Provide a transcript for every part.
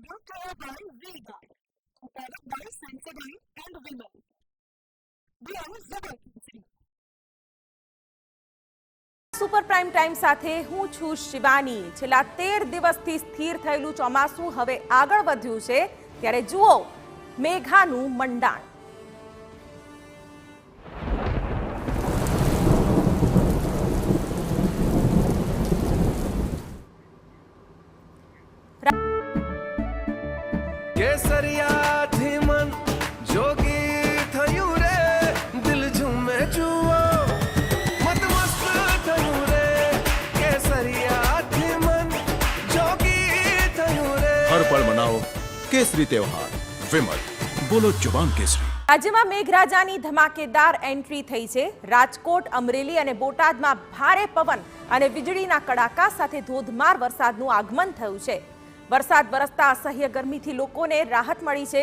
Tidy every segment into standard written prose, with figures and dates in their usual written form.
Brought to you by V-Guard, prepared by Sensodyne and Women. We are Zabalpur. Super prime time સાથે હું છું શિવાની। છેલ્લા 13 દિવસથી સ્થિર થયેલું ચોમાસું હવે આગળ વધ્યું છે ત્યારે જુઓ મેઘાનું મંડાણ। કેસરિયાથી મન જોગી થયું રે, દિલ ઝૂમે જુઓ મત મસ્ત થયું રે, કેસરિયાથી મન જોગી થયું રે। હર પળ મનાવો કેસરી તહેવાર વિમલ, બોલો જુબાન કેસરી। રાજ્યમાં મેઘરાજાની ધમાકેદાર એન્ટ્રી થઈ છે। રાજકોટ, અમરેલી અને બોટાદમાં ભારે પવન અને વીજળીના કડાકા સાથે ધોધમાર વરસાદનું આગમન થયું છે। વરસાદ વરસતા અસહ્ય ગરમીથી લોકોને રાહત મળી છે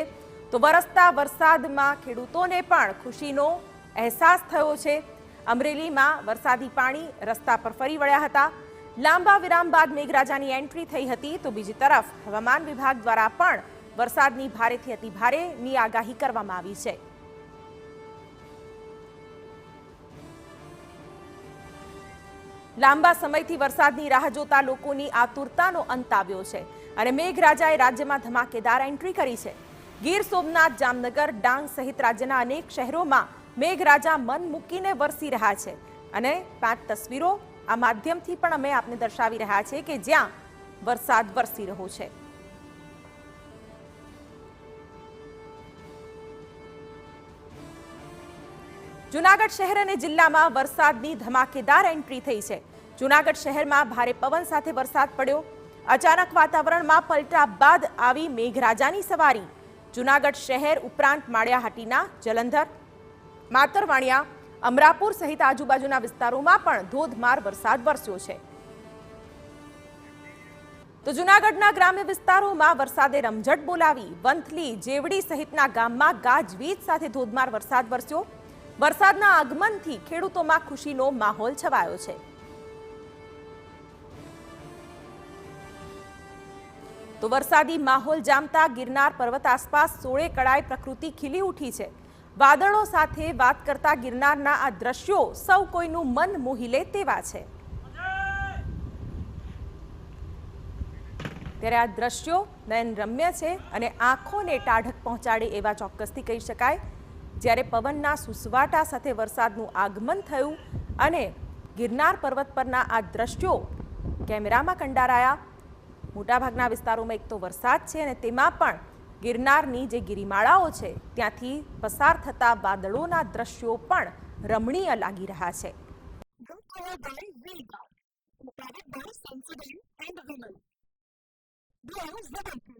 તો વરસતા વરસાદમાં ખેડૂતોને પણ ખુશીનો અહેસાસ થયો છે। અમરેલીમાં વરસાદી પાણી રસ્તા પર ફરી વળ્યા હતા। લાંબા વિરામ બાદ મેઘરાજાની એન્ટ્રી થઈ હતી તો બીજી તરફ હવામાન વિભાગ દ્વારા પણ વરસાદની ભારેથી અતિ ભારેની આગાહી કરવામાં આવી છે। લાંબા સમયથી વરસાદની રાહ જોતા લોકોની આતુરતાનો અંત આવ્યો છે અને મેઘરાજાએ રાજ્યમાં ધમાકેદાર એન્ટ્રી કરી છે। ગીર સોમનાથ, જામનગર, ડાંગ સહિત રાજ્યના અનેક શહેરોમાં મેઘરાજા મન મૂકીને વરસી રહ્યા છે અને 5 તસવીરો આ માધ્યમથી પણ અમે આપને દર્શાવી રહ્યા છે કે જ્યાં વરસાદ વરસી રહ્યો છે। જૂનાગઢ શહેર અને જિલ્લામાં વરસાદની ધમાકેદાર એન્ટ્રી થઈ છે। જૂનાગઢ શહેરમાં ભારે પવન સાથે વરસાદ પડ્યો। અચાનક વાતાવરણમાં પલટા બાદ આવી મેઘરાજાની સવારી। જૂનાગઢ શહેર ઉપરાંત માળિયાહાટીના જલંધર, માતરવાણિયા, અમરાપુર સહિત આજુબાજુના વિસ્તારોમાં પણ ધોધમાર વરસાદ વરસ્યો છે તો જૂનાગઢના ગ્રામ્ય વિસ્તારોમાં વરસાદે રમઝટ બોલાવી। વંથલી, જેવડી સહિતના ગામમાં ગાજવીજ સાથે ધોધમાર વરસાદ વરસ્યો। વરસાદના આગમનથી ખેડૂતોમાં ખુશીનો માહોલ છવાયો છે। તો વરસાદી માહોલ જામતા ગિરનાર પર્વત આસપાસ 16 કળાએ પ્રકૃતિ ખીલી ઉઠી છે। વાદળો સાથે વાત કરતા ગિરનારના આ દ્રશ્યો સૌ કોઈનું મન મોહી લે તેવા છે। ત્યારે આ દ્રશ્યો નયનરમ્ય છે અને આંખોને ટાઢક પહોંચાડે એવા ચોક્કસથી કહી શકાય। જ્યારે પવનના સુસવાટા સાથે વરસાદનું આગમન થયું અને ગિરનાર પર્વત પરના આ દ્રશ્યો કેમેરામાં કંડારાયા। મોટાભાગના વિસ્તારોમાં એક તો વરસાદ છે અને તેમાં પણ ગિરનારની જે ગિરિમાળાઓ છે ત્યાંથી પસાર થતા વાદળોના દ્રશ્યો પણ રમણીય લાગી રહ્યા છે। Brought to you by V-Guard, prepared by Sensodyne and Women. We are Zabalpur.